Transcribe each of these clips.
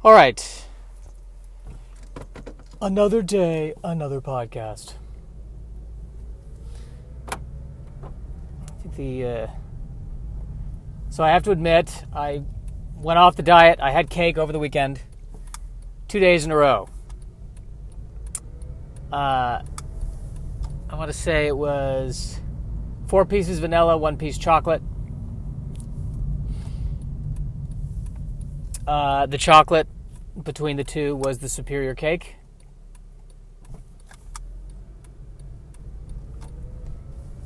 All right. Another day, another podcast. So I have to admit, I went off the diet. I had cake over the weekend, 2 days in a row. I want to say it was 4 pieces vanilla, 1 piece chocolate. The chocolate between the two was the superior cake.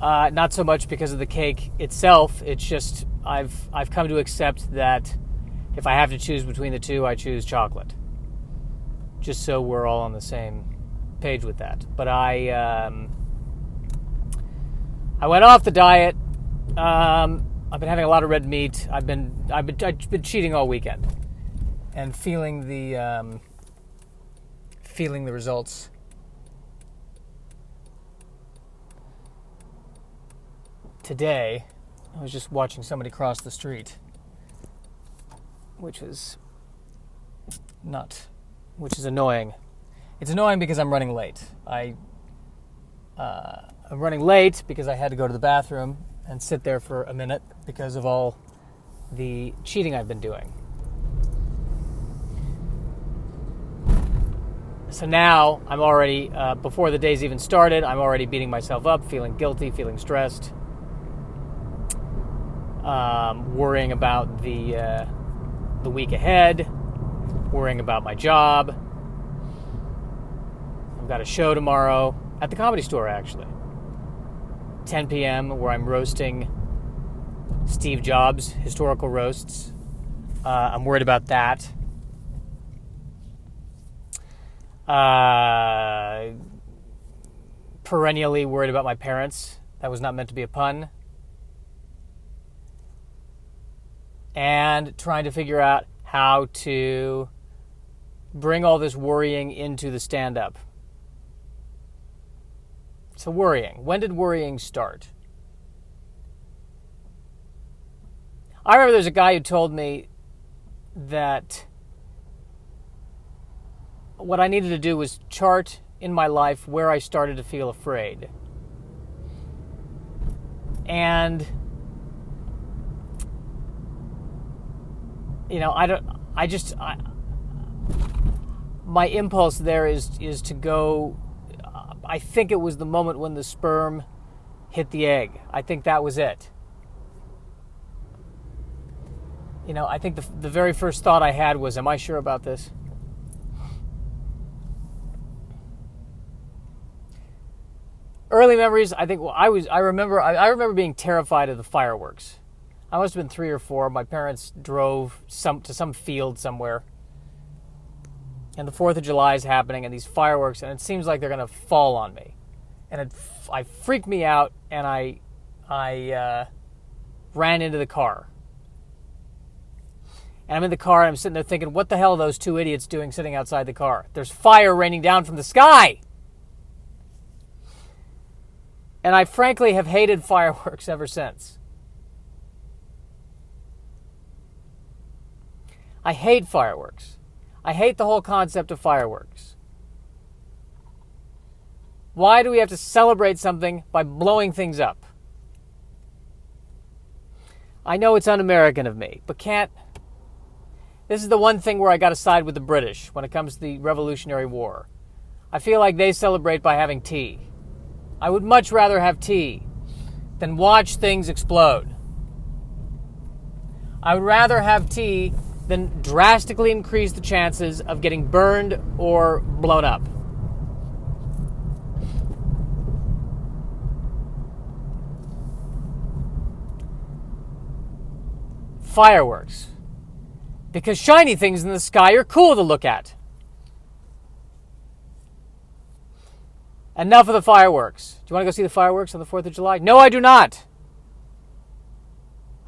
Not so much because of the cake itself. It's just I've come to accept that if I have to choose between the two, I choose chocolate. Just so we're all on the same page with that. But I went off the diet. I've been having a lot of red meat. I've been cheating all weekend and feeling the results. Today, I was just watching somebody cross the street, which is annoying. It's annoying because I'm running late. I'm running late because I had to go to the bathroom and sit there for a minute because of all the cheating I've been doing. So now I'm already, before the day's even started, I'm already beating myself up, feeling guilty, feeling stressed. Worrying about the week ahead, worrying about my job. I've got a show tomorrow at the Comedy Store, actually. 10 p.m. where I'm roasting Steve Jobs, historical roasts. I'm worried about that. Perennially worried about my parents. That was not meant to be a pun. And trying to figure out how to bring all this worrying into the stand-up. So worrying. When did worrying start? I remember there's a guy who told me that what I needed to do was chart in my life where I started to feel afraid. And my impulse there is to go, I think it was the moment when the sperm hit the egg. I think that was it. I think the very first thought I had was, am I sure about this? Early memories, I think, I remember being terrified of the fireworks. I must have been 3 or 4. My parents drove to some field somewhere. And the 4th of July is happening, and these fireworks, and it seems like they're going to fall on me. And I freaked me out, and I ran into the car. And I'm in the car, and I'm sitting there thinking, what the hell are those 2 idiots doing sitting outside the car? There's fire raining down from the sky! And I frankly have hated fireworks ever since. I hate fireworks. I hate the whole concept of fireworks. Why do we have to celebrate something by blowing things up? I know it's un-American of me, but this is the one thing where I got to side with the British when it comes to the Revolutionary War. I feel like they celebrate by having tea. I would much rather have tea than watch things explode. I would rather have tea than drastically increase the chances of getting burned or blown up. Fireworks. Because shiny things in the sky are cool to look at. Enough of the fireworks. Do you want to go see the fireworks on the 4th of July? No, I do not.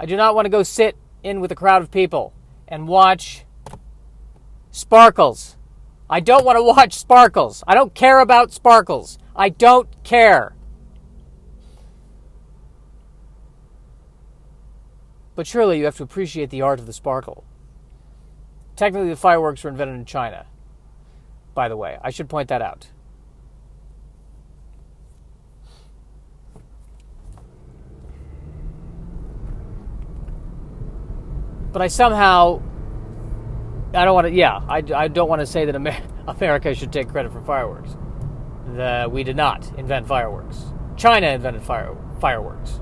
I do not want to go sit in with a crowd of people and watch sparkles. I don't want to watch sparkles. I don't care about sparkles. I don't care. But surely you have to appreciate the art of the sparkle. Technically, the fireworks were invented in China, by the way. I should point that out. But I somehow, I don't want to say that America should take credit for fireworks. We did not invent fireworks. China invented fireworks.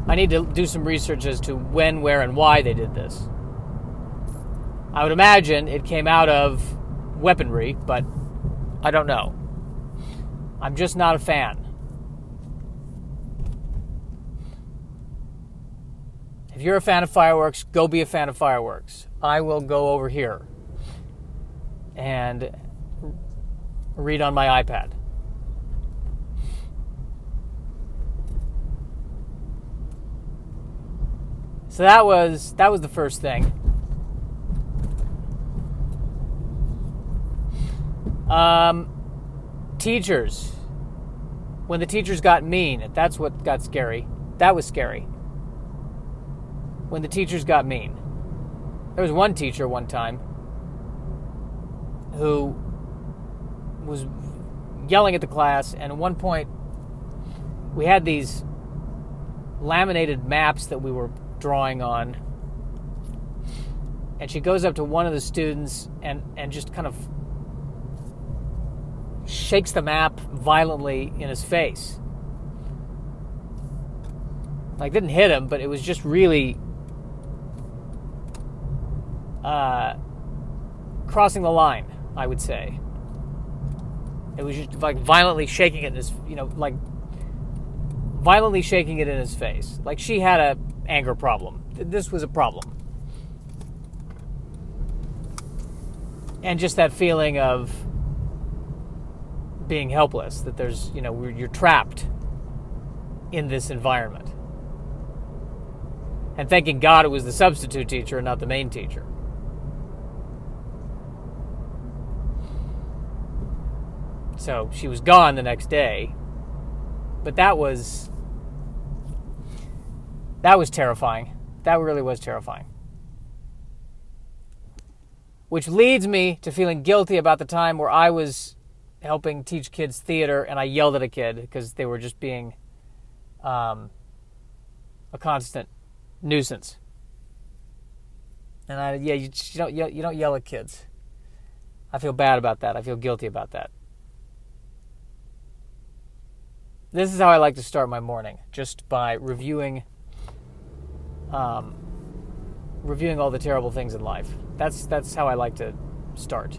I need to do some research as to when, where, and why they did this. I would imagine it came out of weaponry, but I don't know. I'm just not a fan. If you're a fan of fireworks, go be a fan of fireworks. I will go over here and read on my iPad. So that was the first thing. Teachers. When the teachers got mean, that's what got scary. That was scary. When the teachers got mean. There was one teacher one time who was yelling at the class, and at one point we had these laminated maps that we were drawing on, and she goes up to one of the students and just kind of shakes the map violently in his face. Like, didn't hit him, but it was just really crossing the line, I would say. It was just like violently shaking it in his, violently shaking it in his face. Like she had a anger problem. This was a problem. And just that feeling of being helpless, that there's, you're trapped in this environment. And thanking God it was the substitute teacher and not the main teacher. So she was gone the next day. But that was terrifying. That really was terrifying. Which leads me to feeling guilty about the time where I was helping teach kids theater and I yelled at a kid because they were just being a constant nuisance. And you don't yell at kids. I feel bad about that. I feel guilty about that. This is how I like to start my morning, just by reviewing all the terrible things in life. That's how I like to start.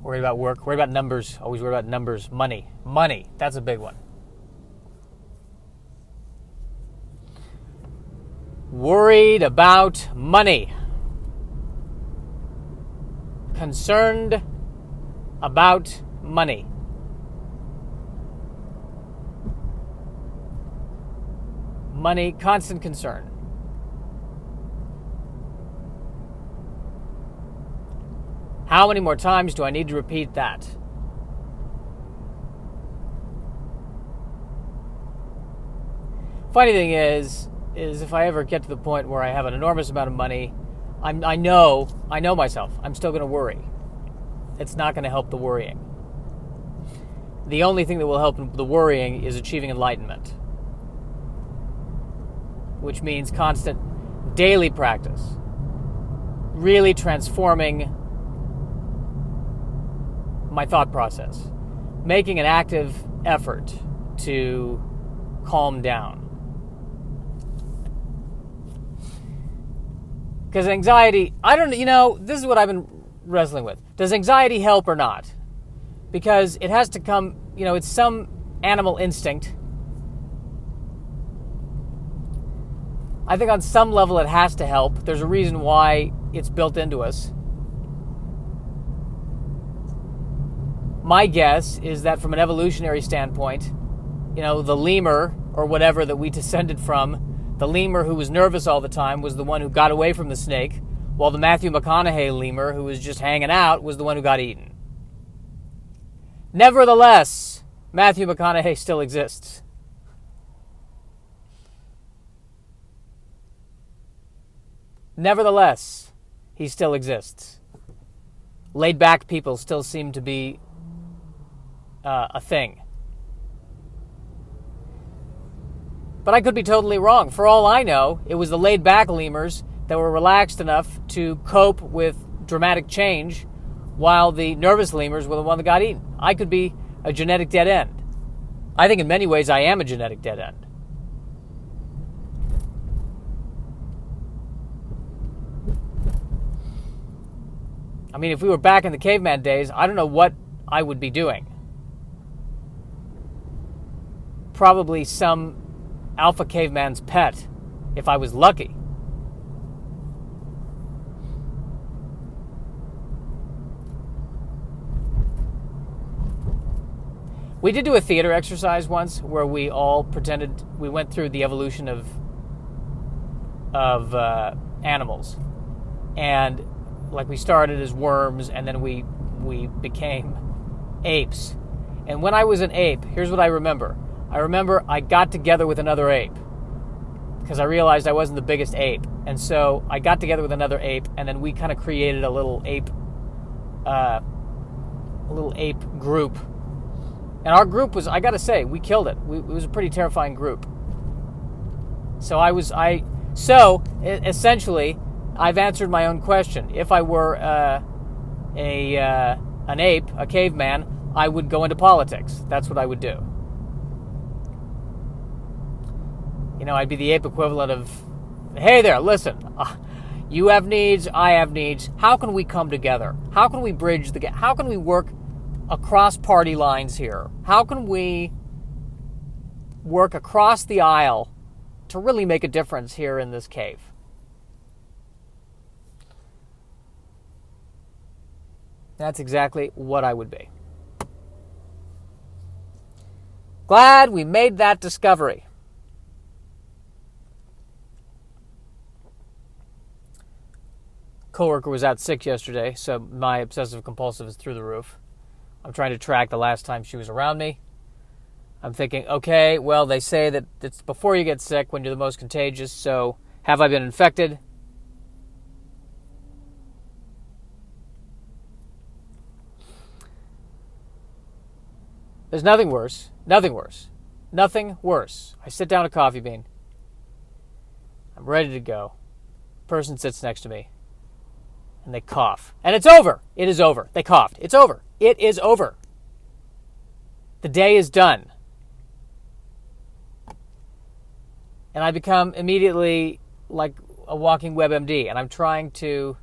Worry about work, worry about numbers, always worry about numbers. Money, that's a big one. Worried about money. Concerned about money. Money, constant concern. How many more times do I need to repeat that? Funny thing is if I ever get to the point where I have an enormous amount of money, I know myself. I'm still going to worry. It's not going to help the worrying. The only thing that will help the worrying is achieving enlightenment, which means constant daily practice, really transforming my thought process, making an active effort to calm down. Because anxiety, this is what I've been wrestling with. Does anxiety help or not? Because it has to come, it's some animal instinct. I think on some level it has to help. There's a reason why it's built into us. My guess is that from an evolutionary standpoint, the lemur or whatever that we descended from, the lemur who was nervous all the time was the one who got away from the snake, while the Matthew McConaughey lemur who was just hanging out was the one who got eaten. Nevertheless, Matthew McConaughey still exists. Nevertheless, he still exists. Laid-back people still seem to be a thing. But I could be totally wrong. For all I know, it was the laid-back lemurs that were relaxed enough to cope with dramatic change, while the nervous lemurs were the one that got eaten. I could be a genetic dead end. I think in many ways I am a genetic dead end. I mean, if we were back in the caveman days, I don't know what I would be doing. Probably some alpha caveman's pet, if I was lucky. We did do a theater exercise once where we all pretended we went through the evolution of animals, and like we started as worms and then we became apes. And when I was an ape, here's what I remember. I remember I got together with another ape because I realized I wasn't the biggest ape, and so I got together with another ape, and then we kind of created a little ape group. And our group was, I gotta say, we killed it. It was a pretty terrifying group. So essentially, I've answered my own question. If I were an ape, a caveman, I would go into politics. That's what I would do. You know, I'd be the ape equivalent of, hey there, listen, you have needs, I have needs. How can we come together? How can we bridge the gap? How can we work across party lines here? How can we work across the aisle to really make a difference here in this cave? That's exactly what I would be. Glad we made that discovery. Coworker was out sick yesterday, so my obsessive compulsive is through the roof. I'm trying to track the last time she was around me. I'm thinking, okay, well, they say that it's before you get sick when you're the most contagious, so have I been infected? There's nothing worse. Nothing worse. Nothing worse. I sit down a coffee bean. I'm ready to go. Person sits next to me. And they cough. And it's over. It is over. They coughed. It's over. It is over. The day is done. And I become immediately like a walking WebMD. And I'm trying to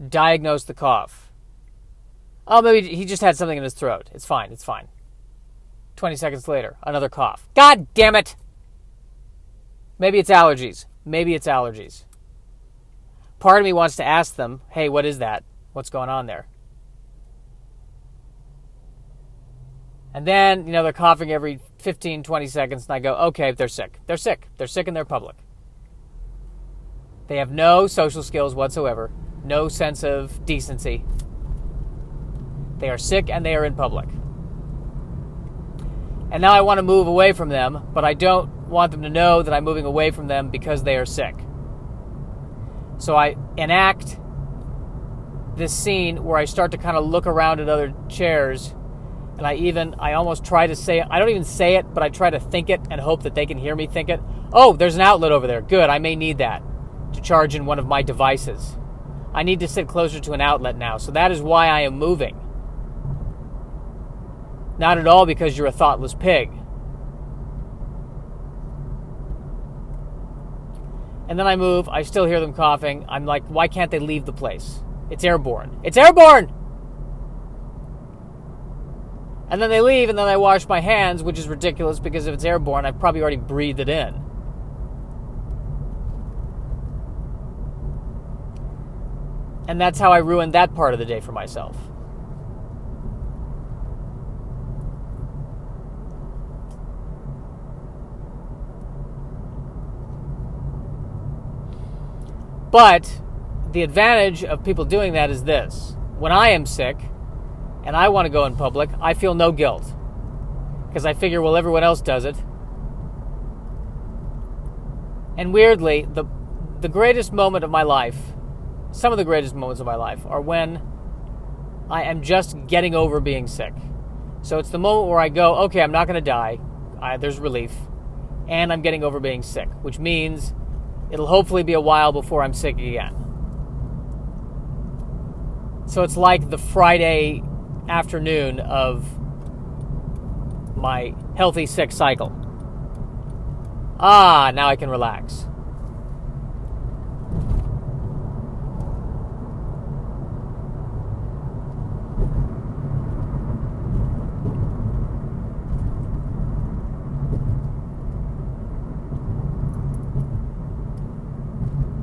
diagnose the cough. Oh, maybe he just had something in his throat. It's fine. It's fine. 20 seconds later, another cough. God damn it! Maybe it's allergies. Maybe it's allergies. Part of me wants to ask them, hey, what is that? What's going on there? And then, they're coughing every 15, 20 seconds, and I go, okay, they're sick. They're sick. They're sick and they're public. They have no social skills whatsoever, no sense of decency. They are sick and they are in public. And now I want to move away from them, but I don't want them to know that I'm moving away from them because they are sick. So I enact this scene where I start to kind of look around at other chairs, and I almost try to say, I don't even say it, but I try to think it and hope that they can hear me think it. Oh, there's an outlet over there. Good, I may need that to charge in one of my devices. I need to sit closer to an outlet now, so that is why I am moving. Not at all because you're a thoughtless pig. And then I move, I still hear them coughing. I'm like, why can't they leave the place? It's airborne. It's airborne! And then they leave, and then I wash my hands, which is ridiculous because if it's airborne, I've probably already breathed it in. And that's how I ruined that part of the day for myself. But the advantage of people doing that is this. When I am sick and I want to go in public, I feel no guilt. Because I figure, well, everyone else does it. And weirdly, the greatest moment of my life, some of the greatest moments of my life, are when I am just getting over being sick. So it's the moment where I go, okay, I'm not going to die. There's relief. And I'm getting over being sick, which means it'll hopefully be a while before I'm sick again. So it's like the Friday afternoon of my healthy sick cycle. Now I can relax.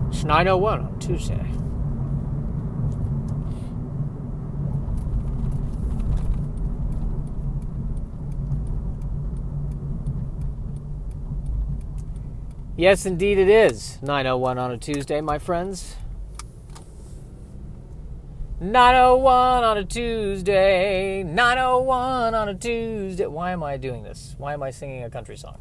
It's 9:01 on Tuesday. Yes, indeed it is 9:01 on a Tuesday, my friends. 9:01 on a Tuesday. 9:01 on a Tuesday. Why am I doing this? Why am I singing a country song?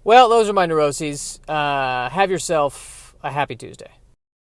Well, those are my neuroses. Have yourself a happy Tuesday.